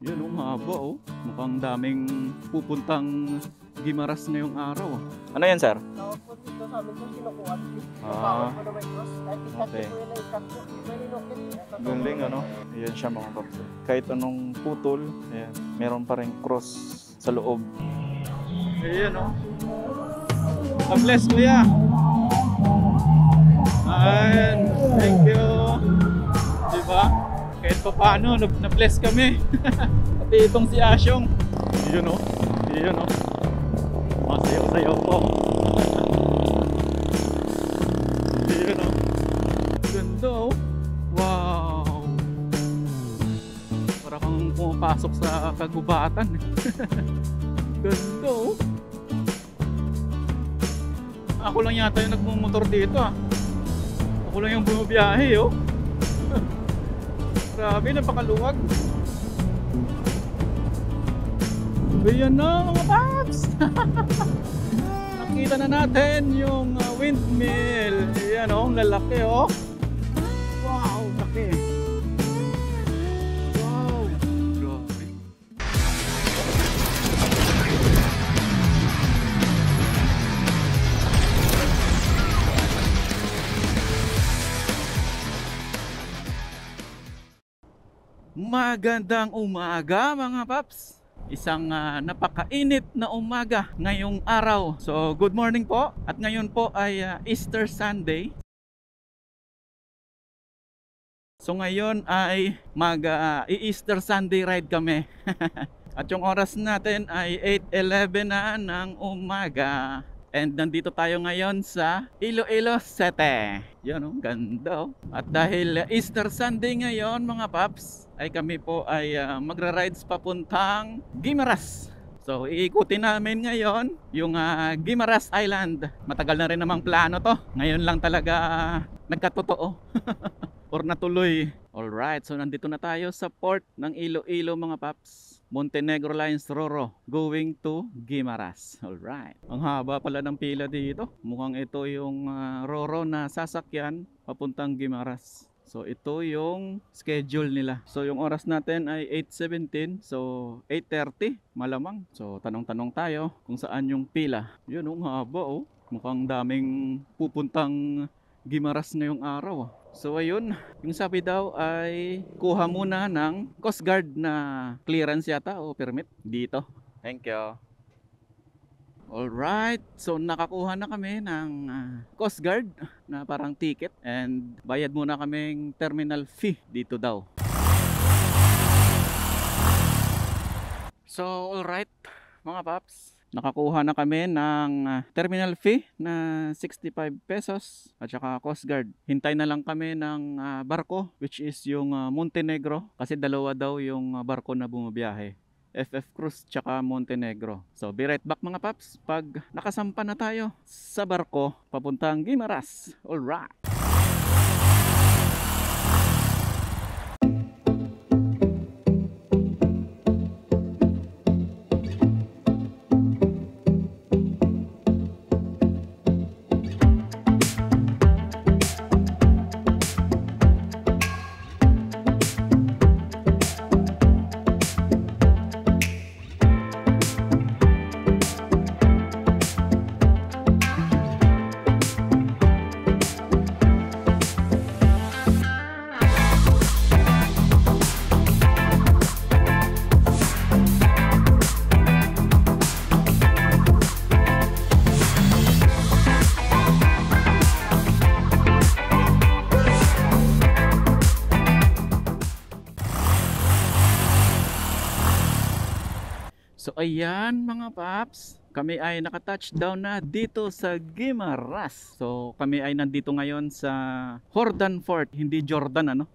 Yun oh, haba oh. Mukhang daming pupuntang Guimaras ngayong araw. Ano yan, sir? Tawag po dito sa amin po, kinukuha. Ah, Po na may cross. Kahit okay. po yun ay sakto. May linukit. Galing ano? Ayan siya mga paps. Kahit anong putol, ayan, meron pa rin cross sa loob. Ayan oh. God-bless kuya. Ayan, thank you. Diba? Kahit pa paano, na-bless kami. Pati itong si Asyong. Yun oh. Yun oh. Masayaw-sayaw po. Yun oh. Ganda oh. Wow. Para kang pumapasok sa kagubatan. Ganda oh. Ako lang yata yung nagmumotor dito ah. Ako lang yung bumabiyahe oh. Grabe, napakaluwag. Ayan na mga paps. Nakita na natin yung windmill. Ayan oh, ang lalaki oh. Wow, laki. Wow, grabe. Magandang umaga mga paps. Isang napakainit na umaga ngayong araw. So good morning po. At ngayon po ay Easter Sunday. So ngayon ay mag-Easter Sunday ride kami. At yung oras natin ay 8:11 na ng umaga. And nandito tayo ngayon sa Iloilo City. Yan oh, ganda oh. At dahil Easter Sunday ngayon mga paps, ay kami po ay magra-rides papuntang Guimaras. So iikutin namin ngayon yung Guimaras Island. Matagal na rin namang plano to. Ngayon lang talaga nagkatotoo. Or natuloy. Alright, so nandito na tayo sa port ng Iloilo mga paps. Montenegro Lines Roro going to Guimaras. Alright. Ang haba pala ng pila dito. Mukhang ito yung Roro na sasakyan papuntang Guimaras. So ito yung schedule nila. So yung oras natin ay 8:17. So 8:30 malamang. So tanong-tanong tayo kung saan yung pila. Yun ang haba oh. Mukhang daming pupuntang Guimaras ngayong araw. So ayun, yung sabi daw ay kuha muna ng Coast Guard na clearance yata o permit dito. Thank you. Alright, so nakakuha na kami ng Coast Guard na parang ticket and bayad muna kaming terminal fee dito daw. So alright mga paps, nakakuha na kami ng terminal fee na 65 pesos at saka Coast Guard. Hintay na lang kami ng barko which is yung Montenegro kasi dalawa daw yung barko na bumabiyahe. FF Cruise tsaka Montenegro. So be right back mga paps pag nakasampa na tayo sa barko papuntang Guimaras. Alright. So ayan mga paps, kami ay naka-touchdown na dito sa Guimaras. So kami ay nandito ngayon sa Hordan Fort, hindi Jordan ano.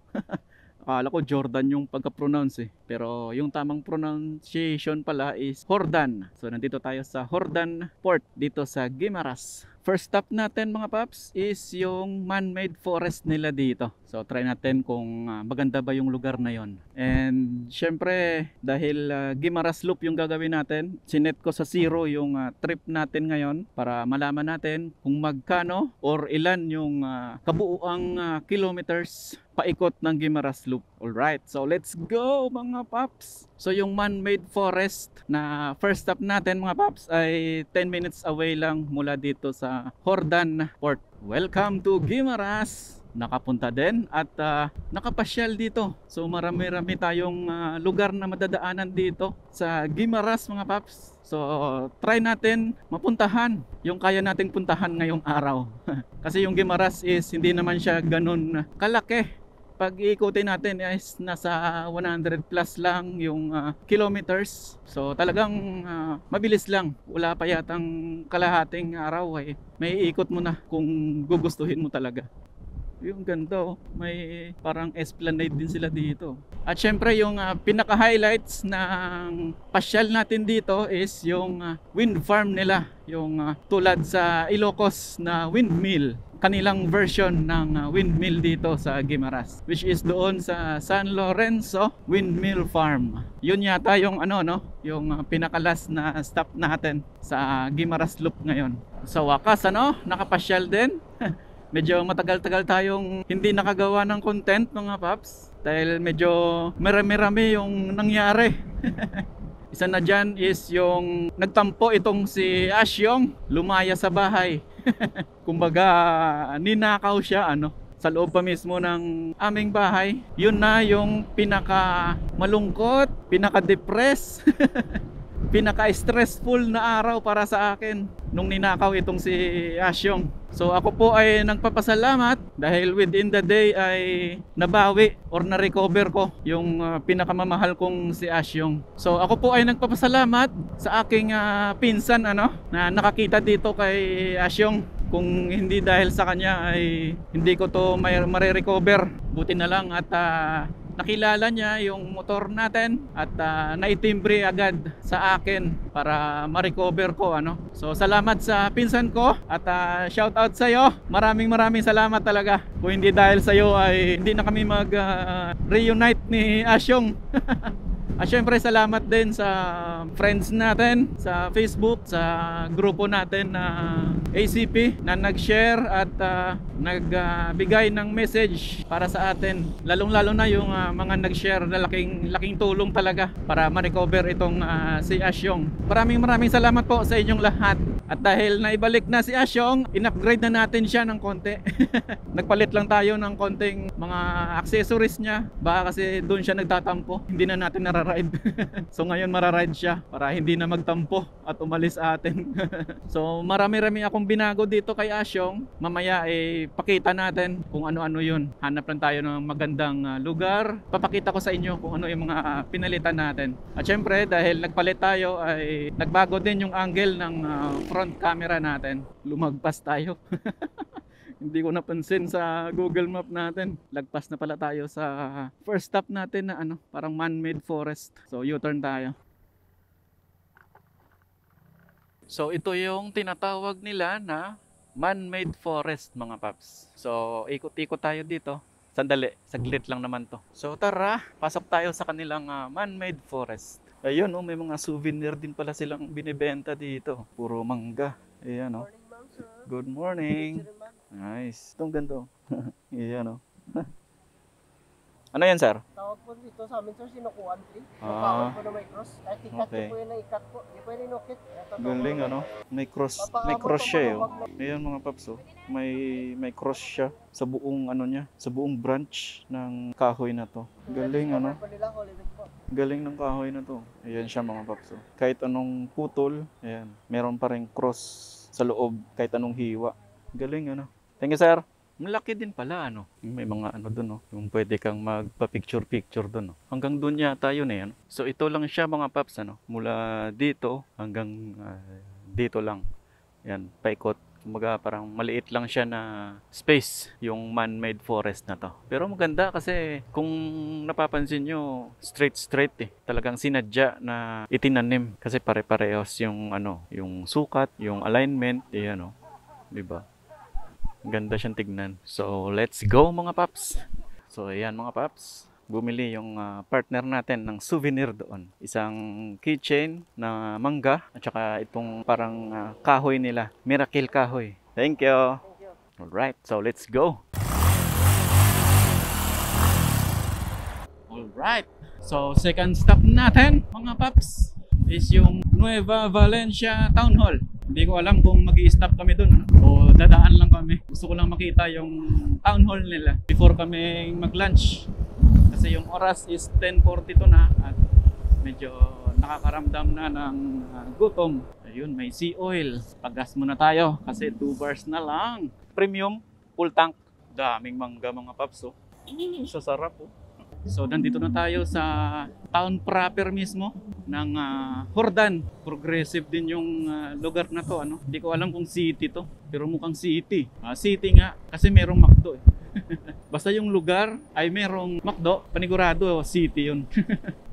Akala ko Jordan yung pagka-pronounce pero yung tamang pronunciation pala is Hordan. So nandito tayo sa Hordan Port dito sa Guimaras. First stop natin mga paps is yung man-made forest nila dito. So try natin kung maganda ba yung lugar na yon. And syempre dahil Guimaras Loop yung gagawin natin, sinet ko sa 0 yung trip natin ngayon para malaman natin kung magkano or ilan yung kabuuang kilometers paikot ng Guimaras Loop. Alright, so let's go mga paps! So yung man-made forest na first stop natin mga paps ay 10 minutes away lang mula dito sa Hordan Port. Welcome to Guimaras! Nakapunta din at nakapasyal dito. So marami-rami tayong lugar na madadaanan dito sa Guimaras mga paps. So try natin mapuntahan yung kaya nating puntahan ngayong araw. Kasi yung Guimaras is hindi naman siya ganun kalaki. Pag iikutin natin is nasa 100 plus lang yung kilometers. So talagang mabilis lang. Wala pa yatang kalahating araw ay may ikot mo na kung gugustuhin mo talaga. Yung ganda may parang esplanade din sila dito. At syempre yung pinaka-highlights ng pasyal natin dito is yung wind farm nila. Yung tulad sa Ilocos na windmill. Kanilang version ng windmill dito sa Guimaras, which is doon sa San Lorenzo Windmill Farm. Yun yata yung yung pinakalas na stop natin sa Guimaras Loop ngayon. Sa wakas nakapasyal din. Medyo matagal-tagal tayong hindi nakagawa ng content mga paps dahil medyo marami-rami yung nangyari. Isa na dyan is yung nagtampo itong si Asyong, lumaya sa bahay. Kumbaga ninakaw siya sa loob pa mismo ng aming bahay. Yun na yung pinaka malungkot, pinaka depressed, pinaka stressful na araw para sa akin nung ninakaw itong si Asyong. So ako po ay nagpapasalamat dahil within the day ay nabawi or na-recover ko yung pinakamamahal kong si Asyong. So ako po ay nagpapasalamat sa aking pinsan na nakakita dito kay Asyong. Kung hindi dahil sa kanya ay hindi ko to mare-recover. Buti na lang at nakilala niya yung motor natin at naitimbre agad sa akin para ma-recover ko So salamat sa pinsan ko at shout out sa iyo. Maraming salamat talaga. Kung hindi dahil sa iyo ay hindi na kami mag-reunite ni Asyong. At syempre salamat din sa friends natin sa Facebook, sa grupo natin na ACP na nag-share at nagbigay ng message para sa atin. Lalong-lalo na yung mga nag-share na laking tulong talaga para ma-recover itong si Asyong. Maraming salamat po sa inyong lahat. At dahil naibalik na si Asyong, in-upgrade na natin siya ng konti. Nagpalit lang tayo ng konting mga accessories niya. Baka kasi doon siya nagtatampo. Hindi na natin nararide. So ngayon mararide siya para hindi na magtampo at umalis atin. So marami-rami akong binago dito kay Asyong. Mamaya pakita natin kung ano-ano yun. Hanap lang tayo ng magandang lugar. Papakita ko sa inyo kung ano yung mga pinalitan natin. At syempre dahil nagpalit tayo ay nagbago din yung angle ng front camera natin. Lumagpas tayo. Hindi ko napansin sa Google Map natin. Lagpas na pala tayo sa first stop natin na parang man-made forest. So U-turn tayo. So ito yung tinatawag nila na man-made forest mga paps. So ikot-ikot tayo dito. Sandali, saglit lang naman to. So tara, pasok tayo sa kanilang man-made forest. Ayun may mga souvenir din pala silang binibenta dito. Puro mangga. Ayan Morning, ma'am, sir. Good morning. Sir, ma'am. Nice. Itong ganito. Ayan Ano yan sir? Tawag po dito sa amin, sir, sinukuan tree. Ah. Yung po na may cross. Kahit ikat Okay. po yun na ikat po. Hindi po yun inukit. Galing May cross siya Ayan mga paps May cross siya sa buong niya, sa buong branch ng kahoy na to. Galing Galing ng kahoy na to. Ayan siya mga paps Kahit anong putol, ayan, meron pa ring cross sa loob kahit anong hiwa. Galing Thank you sir. Malaki din pala May mga doon yung pwede kang magpa-picture doon Hanggang doon yata yun So ito lang siya mga paps mula dito hanggang dito lang. Yan, paikot. Kumbaga parang maliit lang siya na space yung man-made forest na to. Pero maganda kasi kung napapansin nyo, straight Talagang sinadya na itinanim kasi pare-parehas yung yung sukat, yung alignment, 'di ba? Ganda siyang tignan. So, let's go mga paps. So, ayan mga paps. Bumili yung partner natin ng souvenir doon. Isang keychain na mangga at saka itong parang kahoy nila. Miracle kahoy. Thank you. Alright, so let's go. Alright. So, second stop natin mga paps is yung Nueva Valencia Town Hall. Hindi ko alam kung mag-i-stop kami dun o dadaan lang kami. Gusto ko lang makita yung town hall nila before kami mag-lunch. Kasi yung oras is 10:42 na at medyo nakakaramdam na ng gutom. Ayun, may sea oil. Pag-gas muna tayo kasi 2 bars na lang. Premium, full tank. Daming mangga mga paps oh. Sasarap oh. So, nandito na tayo sa town proper mismo ng Jordan. Progressive din yung lugar na to. Ano? Hindi ko alam kung city to, pero mukhang city. City nga, kasi merong McDo eh. Basta yung lugar ay merong McDo, panigurado city yun.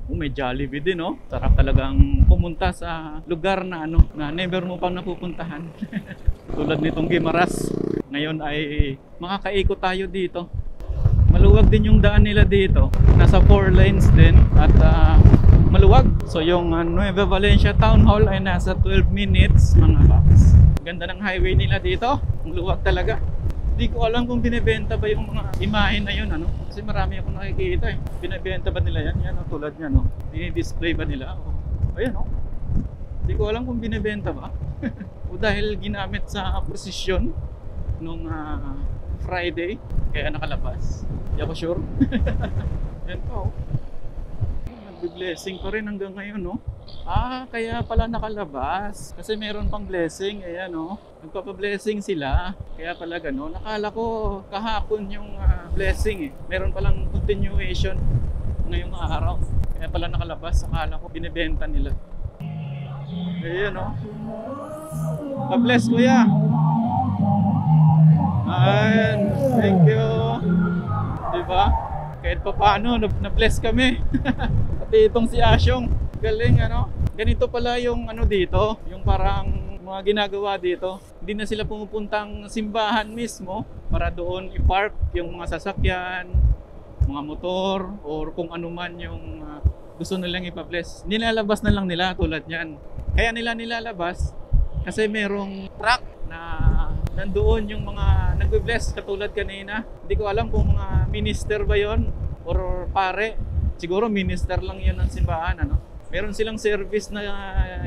May Jollibee din, no? Sarap talagang pumunta sa lugar na na never mo pang napupuntahan. Tulad nitong Guimaras. Ngayon ay makakaikot tayo dito. Maluwag din yung daan nila dito. Nasa 4 lanes din at maluwag. So yung Nueva Valencia Town Hall ay nasa 12 minutes mga paps. Ganda ng highway nila dito. Ang luwag talaga. Hindi ko alam kung binibenta ba yung mga imahe na yun Kasi marami akong nakikita eh. Binibenta ba nila yan? Yan tulad yan Dini-display ba nila? Ayan Hindi ko alam kung binibenta ba. O dahil ginamit sa posisyon nung Friday kaya nakalabas. Hindi ako sure. Yan po. Nagbe-blessing pa rin hanggang ngayon kaya pala nakalabas. Kasi meron pang blessing. Ayan nagpapa-blessing sila. Kaya pala gano'n. Nakala ko kahapon yung blessing eh. Meron palang continuation ngayong araw. Kaya pala nakalabas. Akala ko binibenta nila. Ayan Pa-bless kuya. Ayan, thank you. Diba? Kahit pa paano, na-bless kami. Pati itong si Asyong, galing Ganito pala yung dito, yung parang mga ginagawa dito. Hindi na sila pumupuntang simbahan mismo para doon i-park yung mga sasakyan, mga motor, or kung ano man yung gusto nilang ipa-bless. Nilalabas na lang nila tulad yan. Kaya nila nilalabas kasi merong truck na nandoon yung mga nagbe-bless katulad kanina. Hindi ko alam kung mga minister ba yon or pare. Siguro minister lang yun ng simbahan. Meron silang service na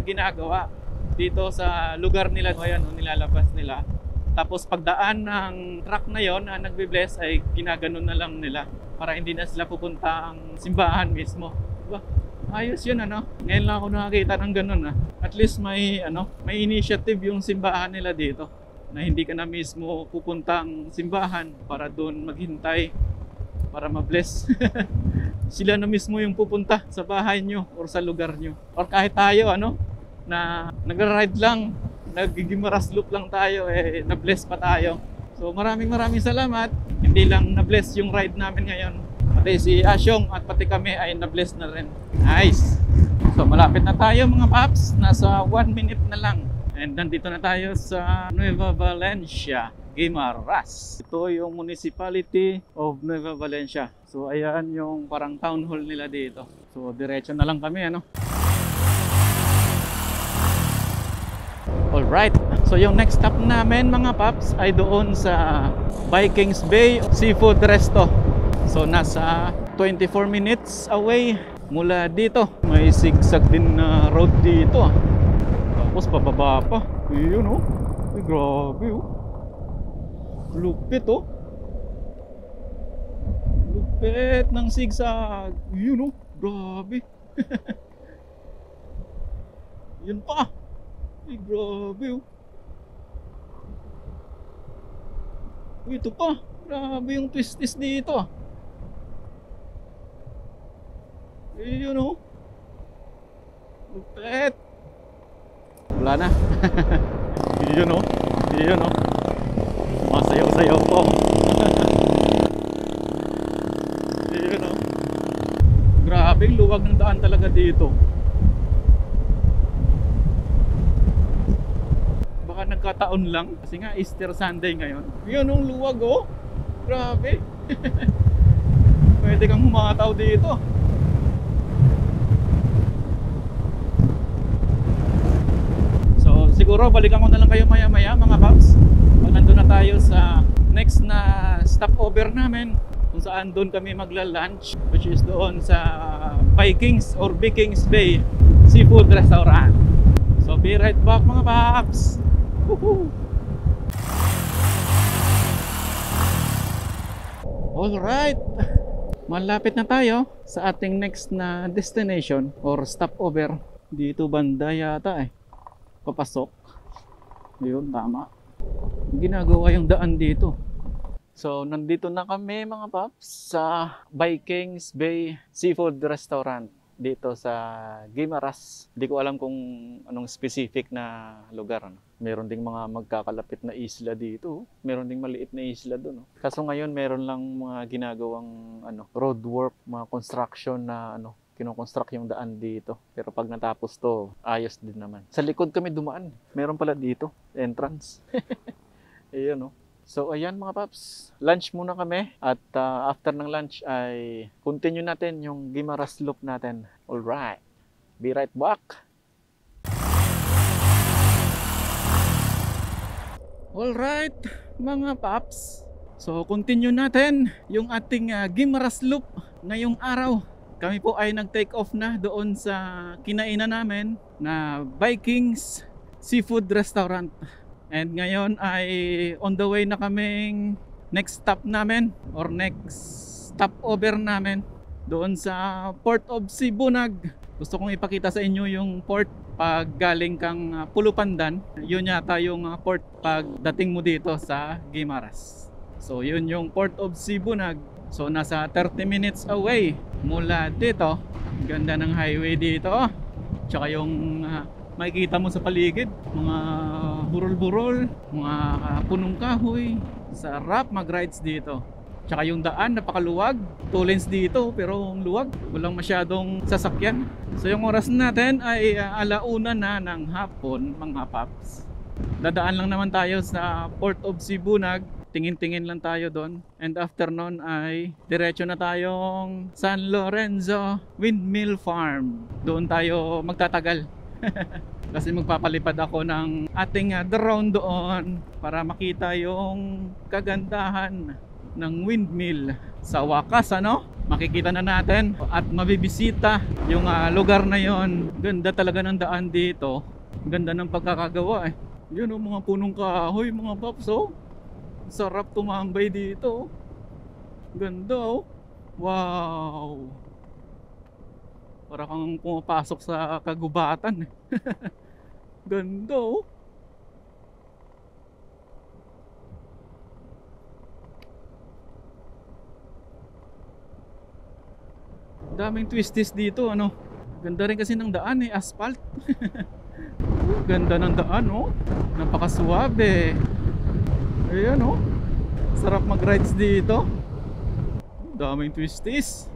ginagawa dito sa lugar nila. Ayan, nilalabas nila. Tapos pagdaan ng truck na yon na nagbe-bless ay ginaganon na lang nila para hindi na sila pupunta ang simbahan mismo. Diba? Ayos yun Ngayon lang ako nakakita ng ganun At least may may initiative yung simbahan nila dito na hindi ka na mismo pupuntang simbahan para doon maghintay para ma-bless. Sila na mismo yung pupunta sa bahay nyo or sa lugar nyo. Or kahit tayo na nagra-ride lang, nag-Guimaras loop lang tayo na-bless pa tayo. So maraming salamat. Hindi lang na-bless yung ride namin ngayon. Pati si Asyong at pati kami ay na-bless na rin. Nice! So malapit na tayo mga paps. Nasa 1 minute na lang. And nandito na tayo sa Nueva Valencia, Guimaras. Ito yung municipality of Nueva Valencia. So ayan yung parang town hall nila dito. So diretso na lang kami Alright, so yung next stop namin mga paps ay doon sa Vikings Bay Seafood Resto. So nasa 24 minutes away mula dito. May zigzag din na road dito Tapos pababa pa. Yun Ay grabe Lupit Lupit ng zigzag. Yun grabe. Yun pa. Ay grabe Ito pa. Grabe yung twist dito Yun Lupit. Wala na. Yun Masayaw-sayaw po. Yun Grabe, luwag ng daan talaga dito. Baka pagkataon lang. Kasi nga Easter Sunday ngayon. Yun ang luwag oh. Grabe. Pwede kang humataw dito. So siguro balikan ko na lang kayo maya maya mga paps. Pag nandun na tayo sa next na stopover namin, kung saan doon kami magla-lunch, which is doon sa Vikings or Vikings Bay Seafood Restaurant. So be right back mga paps. Woohoo! Alright, malapit na tayo sa ating next na destination or stopover. Dito banda yata papasok. Yun, tama. Ginagawa yung daan dito. So nandito na kami mga paps sa Vikings Bay Seafood Restaurant dito sa Guimaras. Hindi ko alam kung anong specific na lugar. Meron ding mga magkakalapit na isla dito. Meron ding maliit na isla doon. Kaso ngayon meron lang mga ginagawang road work, mga construction na kinoconstruct yung daan dito. Pero pag natapos to, ayos din naman. Sa likod kami dumaan. Meron pala dito, entrance. Ayun So ayan mga paps, lunch muna kami at after ng lunch ay continue natin yung Guimaras Loop natin. Alright, be right back. Alright mga paps, so continue natin yung ating Guimaras Loop ngayong araw. Kami po ay nag-take off na doon sa kinainan namin na Vikings Seafood Restaurant. And ngayon ay on the way na kaming next stop namin or next stopover namin doon sa Port of Sibunag. Gusto kong ipakita sa inyo yung port pag galing kang Pulupandan. Yun yata yung port pag dating mo dito sa Guimaras. So yun yung Port of Sibunag. So nasa 30 minutes away mula dito. Ganda ng highway dito. Tsaka yung makikita mo sa paligid, mga burol-burol, mga punong kahoy. Sarap mag-rides dito. Tsaka yung daan napakaluwag. 2 lanes dito pero luwag. Walang masyadong sasakyan. So yung oras natin ay alauna na ng hapon mga paps. Dadaan lang naman tayo sa Port of Sibunag. Tingin-tingin lang tayo doon. And after nun ay diretso na tayong San Lorenzo Windmill Farm. Doon tayo magtatagal. Kasi magpapalipad ako ng ating drone doon para makita yung kagandahan ng windmill. Sa wakas makikita na natin at mabibisita yung lugar na yon. Ganda talaga ng daan dito. Ganda ng pagkakagawa Yun mga punong kahoy mga paps Sarap tumambay dito. Ganda Wow. Para kang pumapasok sa kagubatan Ganda Daming twisties dito Ganda rin kasi ng daan asphalt. Ganda ng daan napakasuwabe. Ayan sarap mag-rides dito. Daming twisties.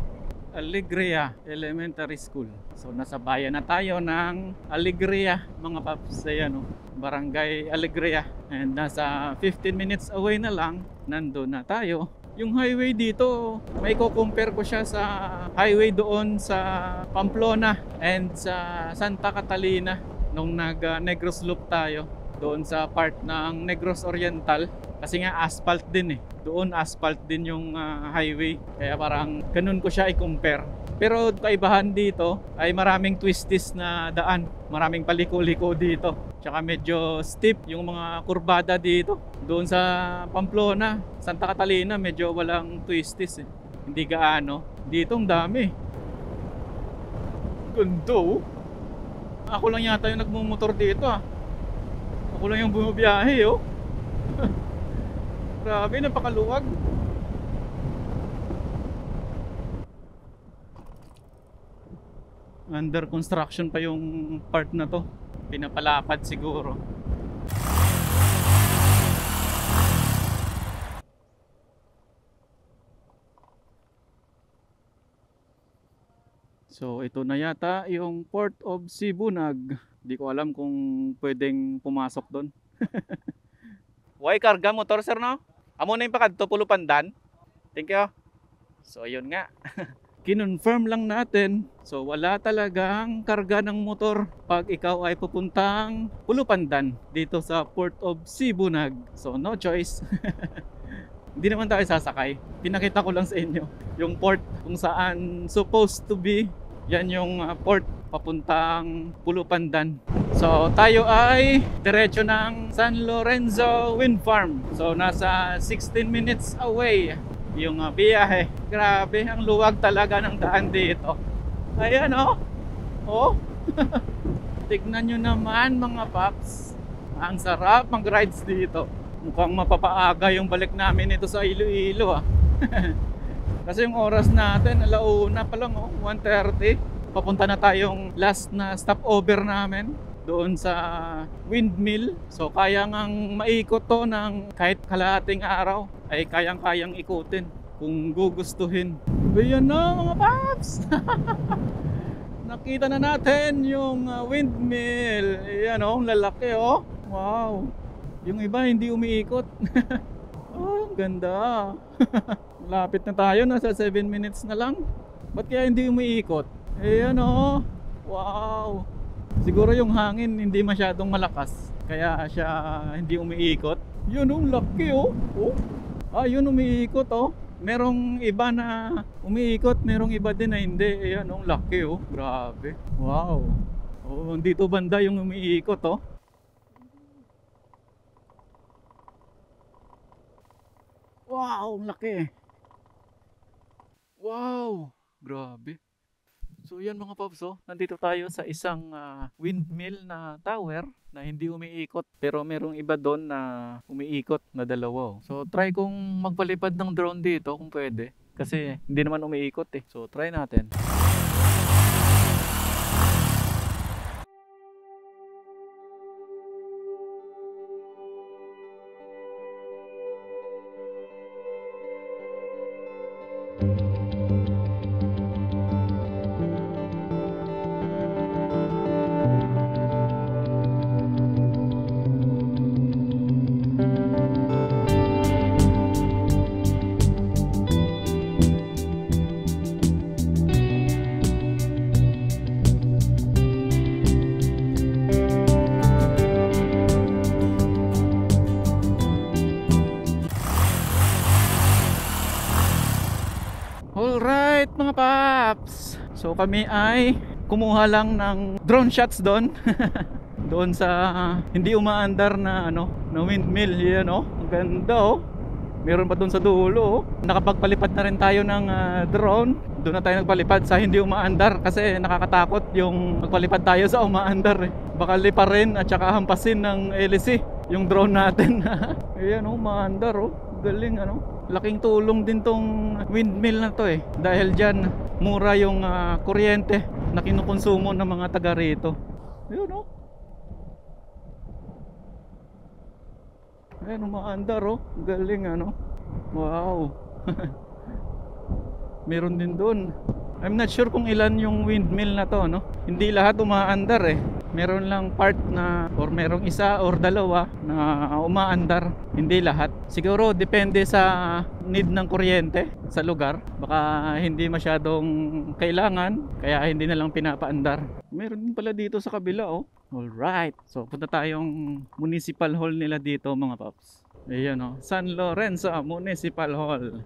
Alegria Elementary School. So nasa bayan na tayo ng Alegria mga paps. Ayan Barangay Alegria. And nasa 15 minutes away na lang nandun na tayo. Yung highway dito, may compare ko siya sa highway doon sa Pamplona and sa Santa Catalina nung nag-Negros Loop tayo doon sa part ng Negros Oriental. Kasi nga asphalt din Doon asphalt din yung highway. Kaya parang ganun ko siya i-compare. Pero kaibahan dito ay maraming twisties na daan. Maraming paliko-liko dito. Tsaka medyo steep yung mga kurbada dito. Doon sa Pamplona, Santa Catalina medyo walang twisties Hindi gaano. Dito ang dami. Gundo. Ako lang yata yung nagmumotor dito Ako lang yung bumabiyahe Grabe, napakaluwag. Under construction pa yung part na to. Pinapalapad siguro. So ito na yata yung Port of Sibunag. Hindi ko alam kung pwedeng pumasok doon. Why karga motor sir no? Amo na yung pakadto Pulupandan. Thank you. So ayun nga. Kinonfirm lang natin. So wala talagang karga ng motor pag ikaw ay pupuntang Pulupandan dito sa Port of Sibunag. So no choice. Hindi naman tayo sasakay. Pinakita ko lang sa inyo yung port kung saan supposed to be. Yan yung port papuntang Pulupandan. So tayo ay diretso ng San Lorenzo Wind Farm. So nasa 16 minutes away yung biyahe. Grabe, ang luwag talaga ng daan dito. Ayan oh. Oh. Tignan nyo naman mga paps. Ang sarap mag-rides dito. Mukhang mapapaaga yung balik namin ito sa Iloilo Kasi yung oras natin, alauna pa lang 1:30. Papunta na tayong last na stopover namin doon sa windmill. So kaya ngang maikot to ng kahit kalahating araw ay kayang-kayang ikutin kung gugustuhin. Ayan na mga paps. Nakita na natin yung windmill. Ayan oh, lalaki oh. Wow. Yung iba hindi umiikot. Oh, ganda. Lapit na tayo, nasa 7 minutes na lang. Ba't kaya hindi umiikot? Ayan oh. Wow. Siguro yung hangin hindi masyadong malakas, kaya siya hindi umiikot. Yun oh, laki oh. Oh. Ah, yun umiikot oh. Merong iba na umiikot, merong iba din na hindi. Ayan oh, laki oh. Grabe. Wow. Oh, dito banda yung umiikot oh. Wow, laki. Wow, grabe. So yan mga paps, nandito tayo sa isang windmill na tower na hindi umiikot, pero merong iba doon na umiikot na dalawa. So try kong magpalipad ng drone dito kung pwede, kasi hindi naman umiikot eh. So try natin. Alright mga paps, so kami ay kumuha lang ng drone shots doon. Doon sa hindi umaandar na na windmill. Yan oh, ang ganda oh. Meron pa doon sa dulo oh. Nakapagpalipad na rin tayo ng drone. Doon na tayo nagpalipad sa hindi umaandar, kasi nakakatakot yung magpalipad tayo sa umaandar eh. Baka liparin at saka hampasin ng LC yung drone natin. Ayan oh, umaandar oh. Galing Laking tulong din tong windmill na to eh. Dahil dyan mura yung kuryente na kinukonsumo ng mga taga rito. Ayun oh. Ayan, umaandar oh. Galing Wow. Meron din doon. I'm not sure kung ilan yung windmill na to Hindi lahat umaandar eh. Meron lang part na, or merong isa or dalawa na umaandar. Hindi lahat. Siguro depende sa need ng kuryente sa lugar. Baka hindi masyadong kailangan, kaya hindi na lang pinapaandar. Meron din pala dito sa kabila oh. Alright. So punta tayong municipal hall nila dito mga paps. Ayan oh, San Lorenzo Municipal Hall.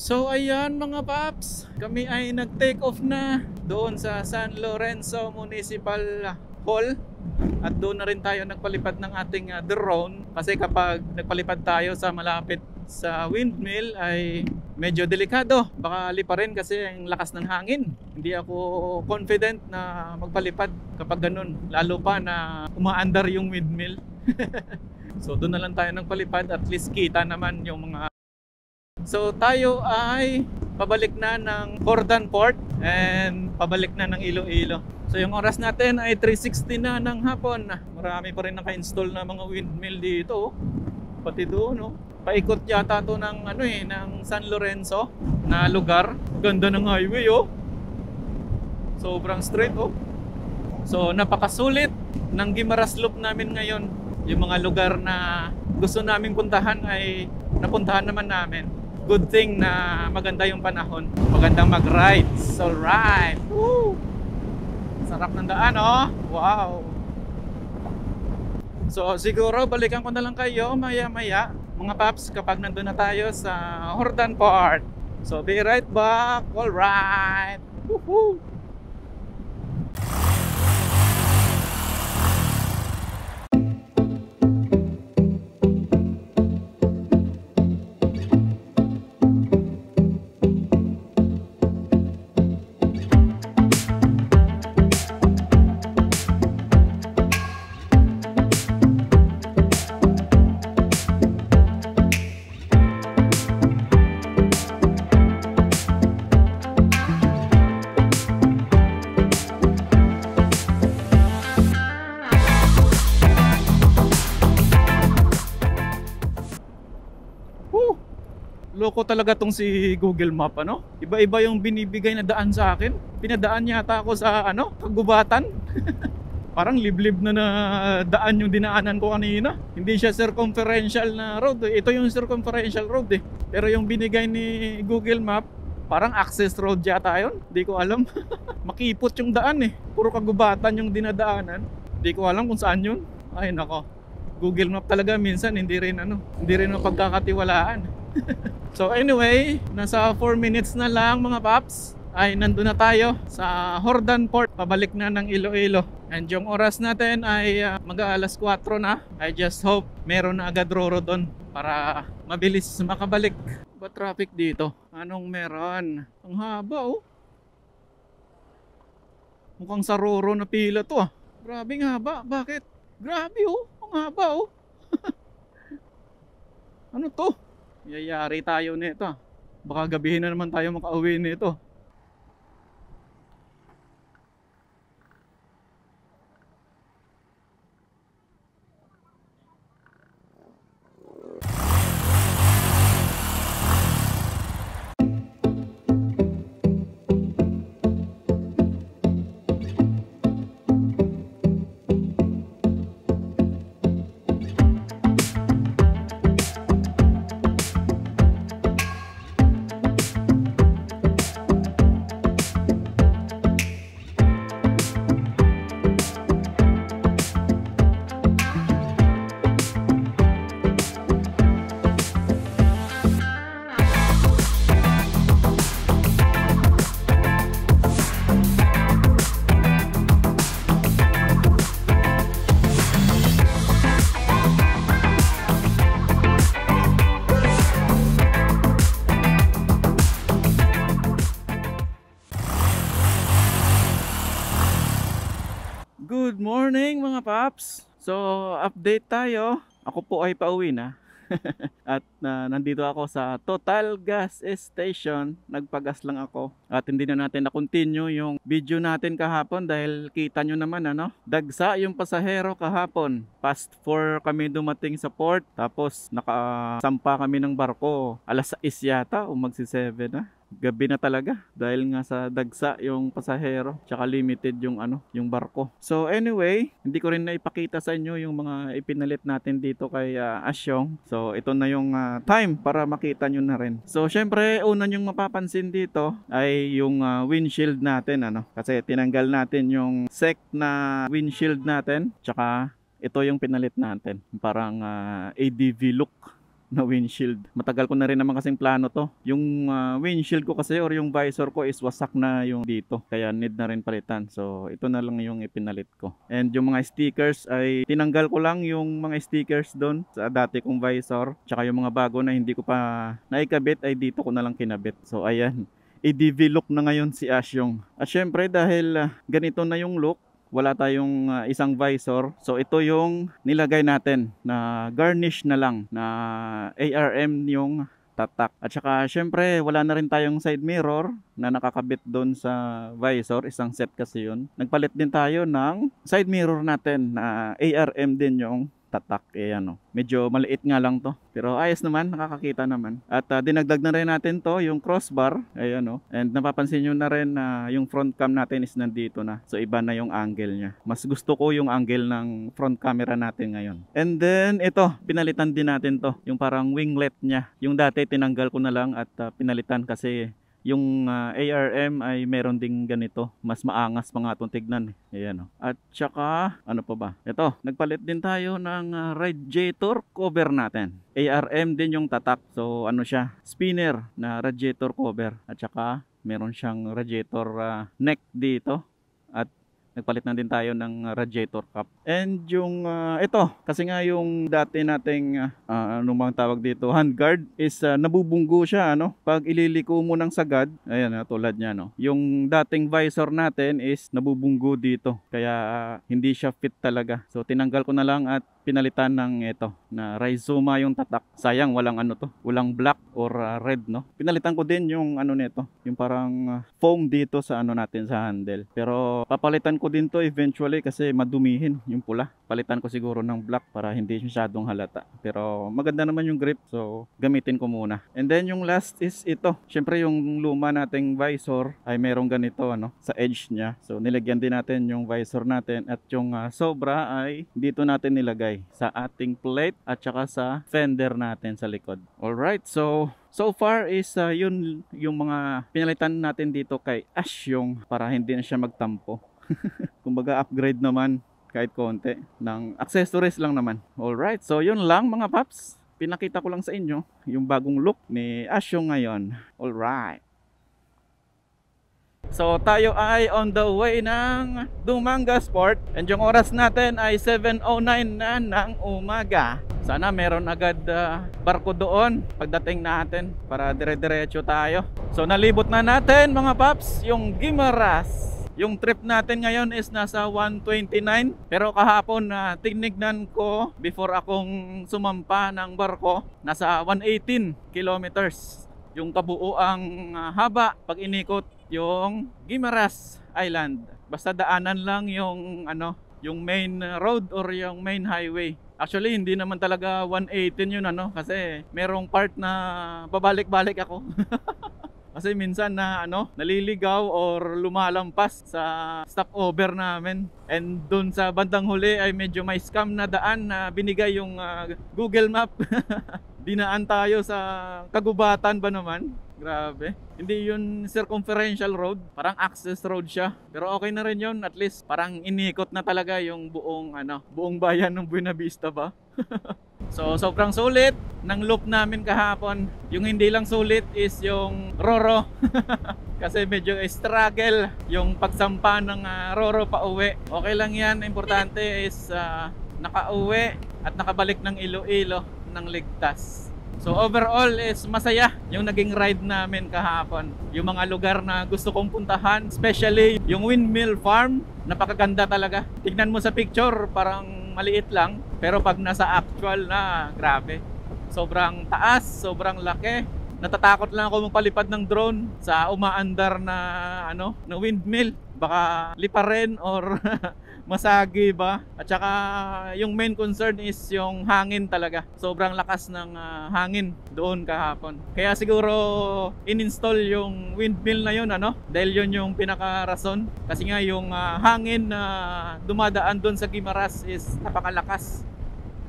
So ayan mga paps, kami ay nag-take off na doon sa San Lorenzo Municipal Hall. At doon na rin tayo nagpalipad ng ating drone, kasi kapag nagpalipad tayo sa malapit sa windmill ay medyo delikado, baka liparin kasi ang lakas ng hangin. Hindi ako confident na magpalipad kapag ganun, lalo pa na umaandar yung windmill. So doon na lang tayo nagpalipad, at least kita naman yung mga. So tayo ay pabalik na ng Jordan Port and pabalik na ng Iloilo. So yung oras natin ay 3:60 na ng hapon. Marami pa rin naka-install na mga windmill dito, pati doon, no. Paikot yata to ng ng San Lorenzo na lugar. Ganda ng highway, oh. Sobrang straight, oh. So napakasulit ng Guimaras Loop namin ngayon. Yung mga lugar na gusto naming puntahan ay napuntahan naman namin. Good thing na maganda yung panahon. Magandang mag-rides. Alright. Woo! Sarap ng daan, oh. Wow. So siguro balikan ko na lang kayo maya-maya, mga paps, kapag nandun na tayo sa Jordan Port. So be right back. Alright. Woohoo! Loko talaga tong si Google Map, ano? Iba-iba yung binibigay na daan sa akin. Pinadaan yata ako sa kagubatan. Parang liblib na daan yung dinaanan ko kanina. Hindi siya circumferential na road, eh. Ito yung circumferential road, eh. Pero yung binigay ni Google Map, parang access road yata yun. Hindi ko alam. Makipot yung daan, eh. Puro kagubatan yung dinadaanan. Hindi ko alam kung saan yun. Ay nako. Google Map talaga minsan hindi rin mapagkakatiwalaan. So anyway, nasa 4 minutes na lang, mga paps, ay nandun na tayo sa Jordan Port. Pabalik na ng Iloilo. And yung oras natin ay mag-aalas 4 na. I just hope meron na agad roro doon para mabilis makabalik. Ba traffic dito? Anong meron? Ang haba, oh. Mukhang sa roro na pila to, ah. Grabe nga haba. Bakit? Grabe, oh. Ang haba, oh. Ano to? Yayari tayo nito. Baka gabihin na naman tayo makauwi nito. Good morning, mga paps. So update tayo. Ako po ay pauwi na. At nandito ako sa Total Gas Station. Nagpagas lang ako. At hindi na natin na-continue yung video natin kahapon dahil kita nyo naman, dagsa yung pasahero kahapon. Past 4 kami dumating sa port. Tapos nakasampa kami ng barko. Alas 6 yata o magsi 7 na. Gabi na talaga dahil nga sa dagsa yung pasahero, tsaka limited yung yung barko. So anyway, hindi ko rin naipakita sa inyo yung mga ipinalit natin dito kay Asyong. So ito na yung time para makita nyo na rin. So syempre una yung mapapansin dito ay yung windshield natin, kasi tinanggal natin yung sec na windshield natin, tsaka ito yung pinalit natin, parang ADV look. na windshield. Matagal ko na rin naman kasing plano to. Yung windshield ko kasi or yung visor ko is wasak na yung dito. Kaya need na rin palitan. So ito na lang yung ipinalit ko. And yung mga stickers ay tinanggal ko lang yung mga stickers doon sa dati kong visor. Tsaka yung mga bago na hindi ko pa naikabit ay dito ko na lang kinabit. So ayan. I-DV look na ngayon si Asyong. At syempre dahil ganito na yung look, wala tayong isang visor. So ito yung nilagay natin na garnish na lang na ARM yung tatak. At saka syempre wala na rin tayong side mirror na nakakabit doon sa visor. Isang set kasi yun. Nagpalit din tayo ng side mirror natin na ARM din yung tatak. Ano. Medyo maliit nga lang to. Pero ayos naman, nakakakita naman. At dinagdag na rin natin to, yung crossbar. Ayan o. And napapansin nyo na rin na yung front cam natin is nandito na. So iba na yung angle niya. Mas gusto ko yung angle ng front camera natin ngayon. And then ito, pinalitan din natin to. Yung parang winglet niya. Yung dati tinanggal ko na lang at pinalitan kasi yung ARM ay meron ding ganito. Mas maangas pa nga itong tignan. Ayan, oh. At saka, ano pa ba? Ito, nagpalit din tayo ng radiator cover natin. ARM din yung tatak. So, ano siya? Spinner na radiator cover. At saka, meron siyang radiator neck dito. At nagpalit na din tayo ng radiator cap. And yung ito, kasi nga yung dati nating anong mga tawag dito, handguard is nabubunggo siya, ano? Pag ililiko mo ng sagad, ayan, tulad niya, no. Yung dating visor natin is nabubunggo dito. Kaya hindi siya fit talaga. So tinanggal ko na lang at pinalitan ng ito na Rizoma yung tatak. Sayang walang ano to, walang black or red, no. Pinalitan ko din yung ano nito, yung parang foam dito sa ano natin sa handle. Pero papalitan ko din to eventually kasi madumihin yung pula. Palitan ko siguro ng black para hindi masyadong halata. Pero maganda naman yung grip, so gamitin ko muna. And then yung last is ito. Syempre yung luma nating visor ay merong ganito, ano, sa edge niya. So nilagyan din natin yung visor natin at yung sobra ay dito natin nilagay sa ating plate at saka sa fender natin sa likod. Alright, so far is yun yung mga pinalitan natin dito kay Asyong para hindi na siya magtampo. Kumbaga upgrade naman kahit konti ng accessories lang naman. Alright, so yun lang mga paps. Pinakita ko lang sa inyo yung bagong look ni Asyong ngayon. Alright. So tayo ay on the way ng Dumanga Sport and yung oras natin ay 7:09 na ng umaga. Sana meron agad barko doon pagdating natin para dire-diretso tayo. So nalibot na natin mga paps yung Guimaras. Yung trip natin ngayon is nasa 129. Pero kahapon na tinignan ko before akong sumampa ng barko, nasa 118 kilometers. Yung kabuuang haba pag inikot yung Guimaras Island. Basta daanan lang yung ano, yung main road or yung main highway. Actually hindi naman talaga 118 yun, ano, kasi merong part na babalik-balik ako. Kasi minsan na ano, naliligaw or lumalampas sa stopover namin. And doon sa bandang huli ay medyo may scam na daan na binigay yung Google Map. Dinaan tayo sa kagubatan ba naman? Grabe. Hindi yun circumferential road, parang access road siya. Pero okay na rin yun, at least parang inikot na talaga yung buong ano, buong bayan ng Buena Vista ba. So sobrang sulit ng loop namin kahapon. Yung hindi lang sulit is yung Roro. Kasi medyo struggle yung pagsampa ng Roro pa uwi. Okay lang yan, importante is nakauwi at nakabalik ng Iloilo ng ligtas. So overall is masaya yung naging ride namin kahapon. Yung mga lugar na gusto kong puntahan, especially yung Windmill Farm, napakaganda talaga. Tignan mo sa picture, parang maliit lang, pero pag nasa actual na, grabe. Sobrang taas, sobrang laki. Natatakot lang ako magpalipad ng drone sa umaandar na ano, na windmill. Baka liparin or masagi ba. At saka yung main concern is yung hangin talaga. Sobrang lakas ng hangin doon kahapon. Kaya siguro in-install yung windmill na yun, ano, dahil yun yung pinaka-rason. Kasi nga yung hangin na dumadaan doon sa Guimaras is napakalakas.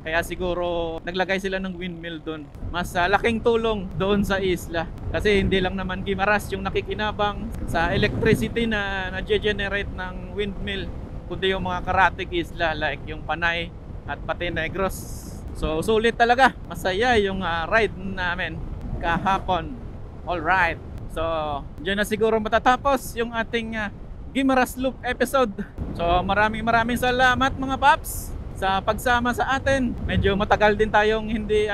Kaya siguro naglagay sila ng windmill doon. Mas laking tulong doon sa isla. Kasi hindi lang naman Guimaras yung nakikinabang sa electricity na nag-generate ng windmill, kundi yung mga karatig isla like yung Panay at pati Negros. So sulit talaga, masaya yung ride namin kahapon. Alright, so dyan na siguro matatapos yung ating Guimaras Loop episode. So maraming salamat mga paps sa pagsama sa atin. Medyo matagal din tayong hindi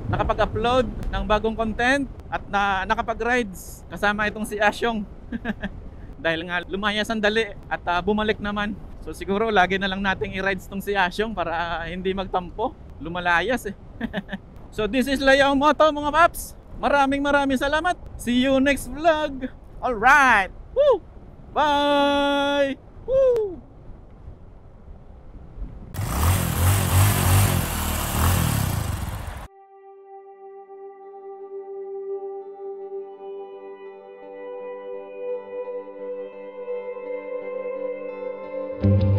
nakapag-upload ng bagong content at nakapag-rides kasama itong si Asyong. Dahil nga lumaya sandali at bumalik naman. So siguro lagi na lang nating i-rides tong si Asyong para hindi magtampo. Lumalayas eh. So this is Layaw Moto mga paps. Maraming salamat. See you next vlog. Alright. Woo! Bye! Woo! Thank you.